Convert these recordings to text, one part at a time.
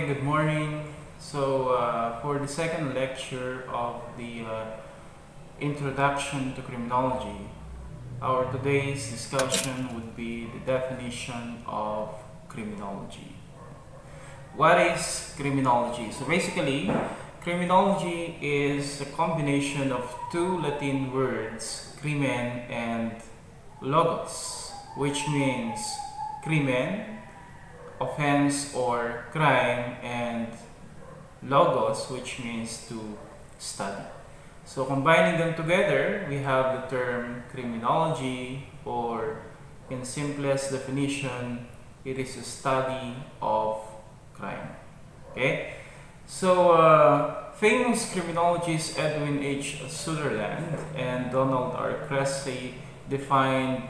Okay, good morning. For the second lecture of the Introduction to Criminology, our today's discussion would be the definition of criminology. What is criminology? So basically, criminology is a combination of two Latin words, crimen and logos, which means crimen, offense or crime, and logos, which means to study. So combining them together, we have the term criminology, or in simplest definition, it is a study of crime. Okay? Famous criminologists Edwin H. Sutherland and Donald R. Cressy defined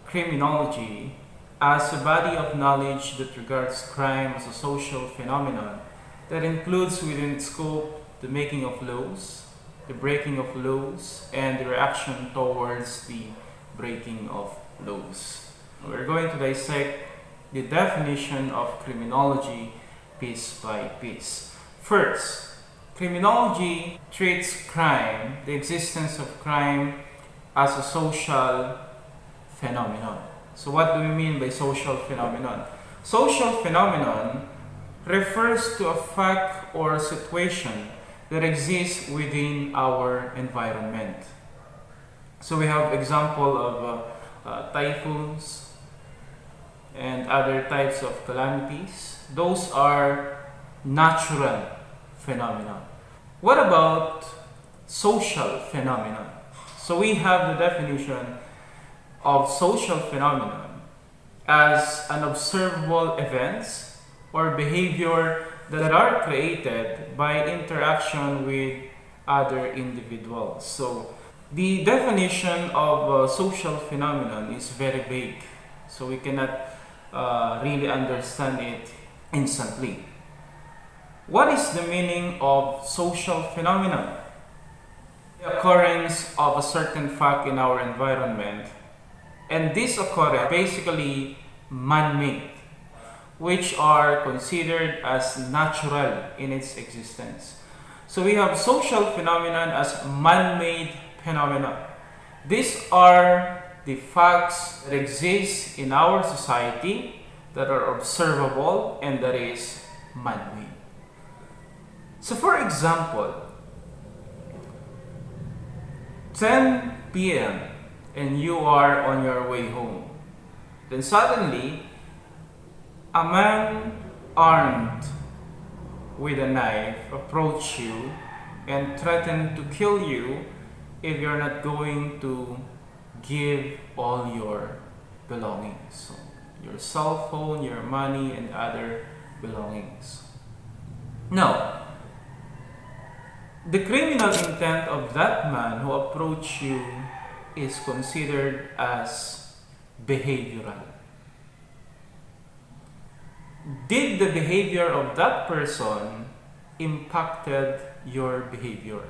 criminology as a body of knowledge that regards crime as a social phenomenon that includes within its scope the making of laws, the breaking of laws, and the reaction towards the breaking of laws. We're going to dissect the definition of criminology piece by piece. First, criminology treats crime, the existence of crime, as a social phenomenon. So what do we mean by social phenomenon? Social phenomenon refers to a fact or situation that exists within our environment. So we have example of typhoons and other types of calamities. Those are natural phenomena. What about social phenomenon? So we have the definition of social phenomenon as an observable events or behavior that are created by interaction with other individuals. So the definition of social phenomenon is very vague, so we cannot really understand it instantly. What is the meaning of social phenomenon? The occurrence of a certain fact in our environment, and this occurrence basically man-made, which are considered as natural in its existence. So we have social phenomenon as man-made phenomena. These are the facts that exist in our society that are observable and that is man-made. So for example, 10 p.m. and you are on your way home. Then suddenly, a man armed with a knife approach you and threaten to kill you if you're not going to give all your belongings. So your cell phone, your money, and other belongings. Now, the criminal intent of that man who approached you is considered as behavioral. Did the behavior of that person impacted your behavior?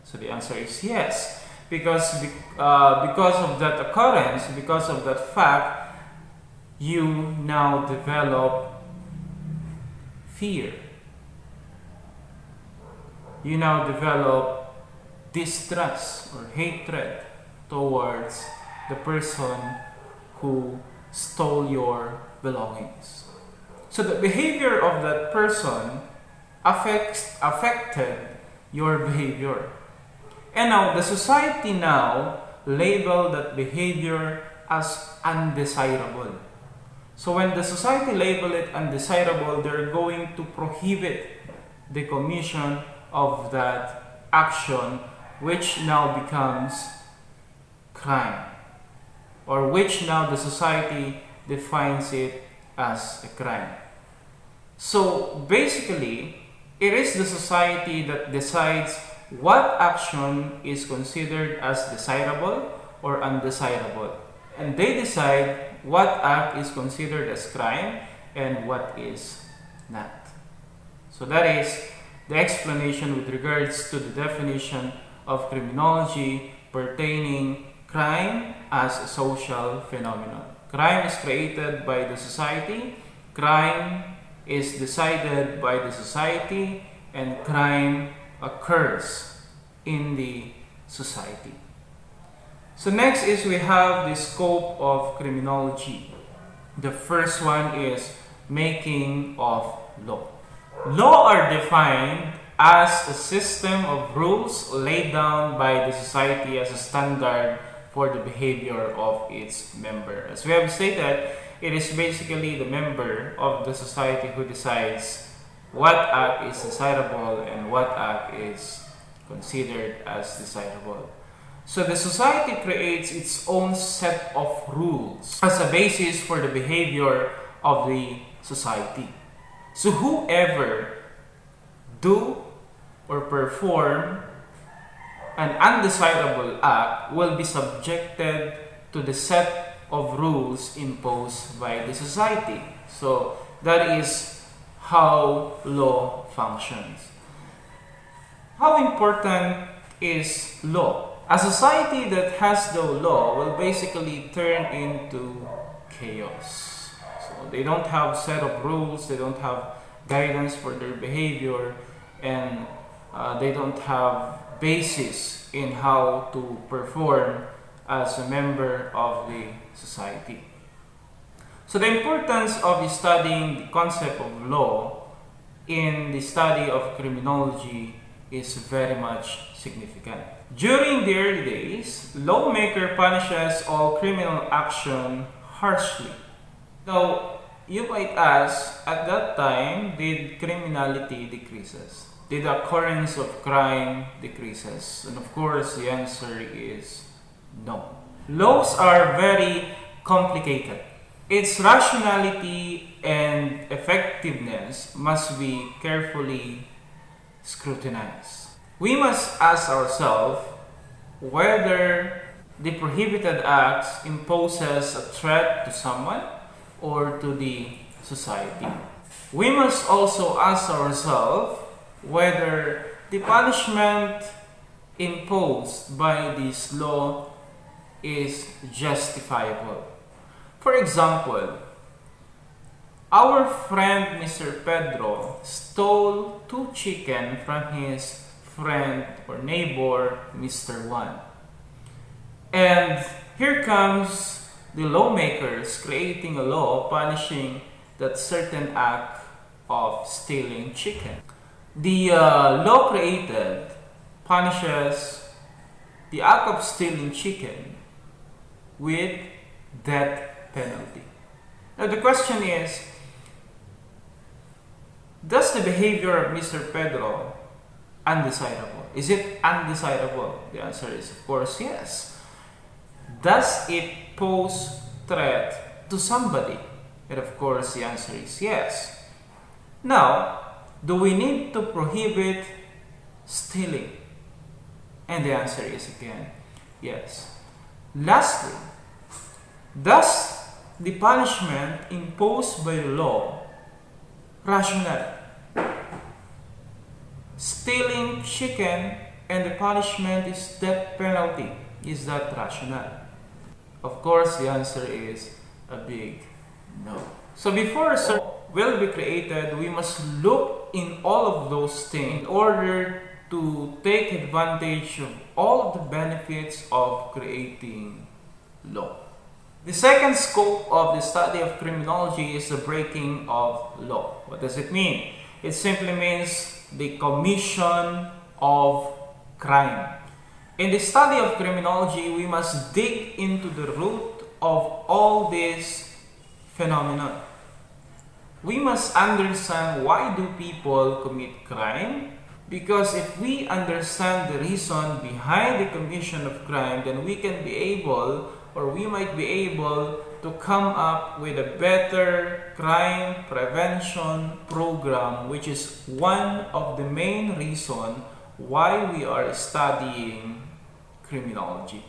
So the answer is yes, because of that occurrence, because of that fact, you now develop fear. You now develop distrust or hatred towards the person who stole your belongings. So the behavior of that person affected your behavior. And now the society now label that behavior as undesirable. So when the society label it undesirable, they're going to prohibit the commission of that action, which now becomes crime, or which now the society defines it as a crime. So basically, it is the society that decides what action is considered as desirable or undesirable, and they decide what act is considered as crime and what is not. So that is the explanation with regards to the definition of criminology pertaining crime as a social phenomenon. Crime is created by the society. Crime is decided by the society, and crime occurs in the society. So next is we have the scope of criminology. The first one is making of law. Law are defined as a system of rules laid down by the society as a standard for the behavior of its member. As we have stated, it is basically the member of the society who decides what act is desirable and what act is considered as desirable. So the society creates its own set of rules as a basis for the behavior of the society. So whoever do or perform an undesirable act will be subjected to the set of rules imposed by the society. So that is how law functions. How important is law? A society that has no law will basically turn into chaos. So they don't have set of rules, they don't have guidance for their behavior, and they don't have basis in how to perform as a member of the society. So the importance of studying the concept of law in the study of criminology is very much significant. During the early days, lawmaker punishes all criminal action harshly. Now, you might ask, at that time, did criminality decreases? Did the occurrence of crime decreases? And of course, the answer is no. Laws are very complicated. Its rationality and effectiveness must be carefully scrutinized. We must ask ourselves whether the prohibited acts imposes a threat to someone or to the society. We must also ask ourselves whether the punishment imposed by this law is justifiable. For example, our friend Mr. Pedro stole 2 chicken from his friend or neighbor Mr. Juan. And here comes the lawmakers creating a law punishing that certain act of stealing chicken. The law created punishes the act of stealing chicken with death penalty. Now the question is, does the behavior of Mr. Pedro undesirable? Is it undesirable? The answer is of course yes. Does it pose threat to somebody? And of course the answer is yes. Now, do we need to prohibit stealing? And the answer is again yes. Lastly, does the punishment imposed by the law rational? Stealing chicken and the punishment is death penalty. Is that rational? Of course, the answer is a big no. So before a law will be created, we must look in all of those things in order to take advantage of all of the benefits of creating law. The second scope of the study of criminology is the breaking of law. What does it mean? It simply means the commission of crime. In the study of criminology, we must dig into the root of all these phenomena. We must understand why do people commit crime? Because if we understand the reason behind the commission of crime, then we can be able, or we might be able to come up with a better crime prevention program, which is one of the main reasons why we are studying criminology.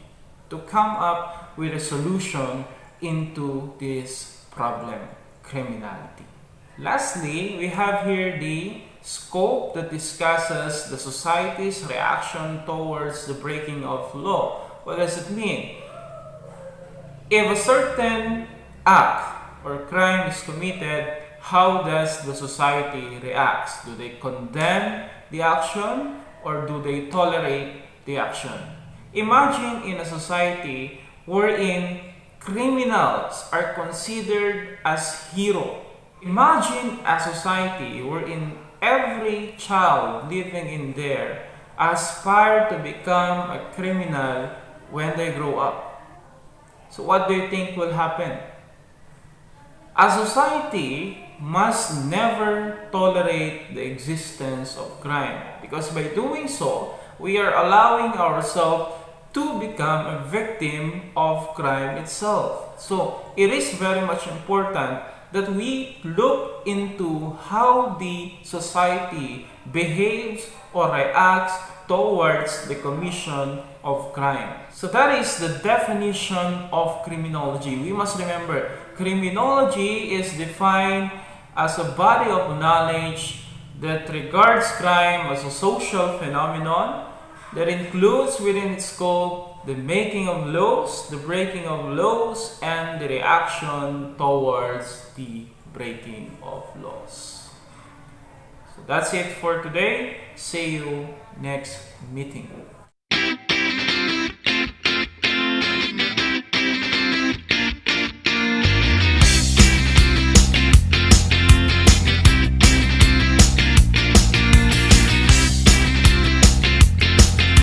To come up with a solution into this problem, criminality. Lastly, we have here the scope that discusses the society's reaction towards the breaking of law. What does it mean? If a certain act or crime is committed, how does the society react? Do they condemn the action or do they tolerate the action? Imagine in a society wherein criminals are considered as heroes. Imagine a society wherein every child living in there aspire to become a criminal when they grow up. So what do you think will happen? A society must never tolerate the existence of crime, because by doing so, we are allowing ourselves to become a victim of crime itself. So it is very much important that we look into how the society behaves or reacts towards the commission of crime. So that is the definition of criminology. We must remember, criminology is defined as a body of knowledge that regards crime as a social phenomenon that includes within its scope the making of laws, the breaking of laws, and the reaction towards the breaking of laws. So that's it for today. See you next meeting.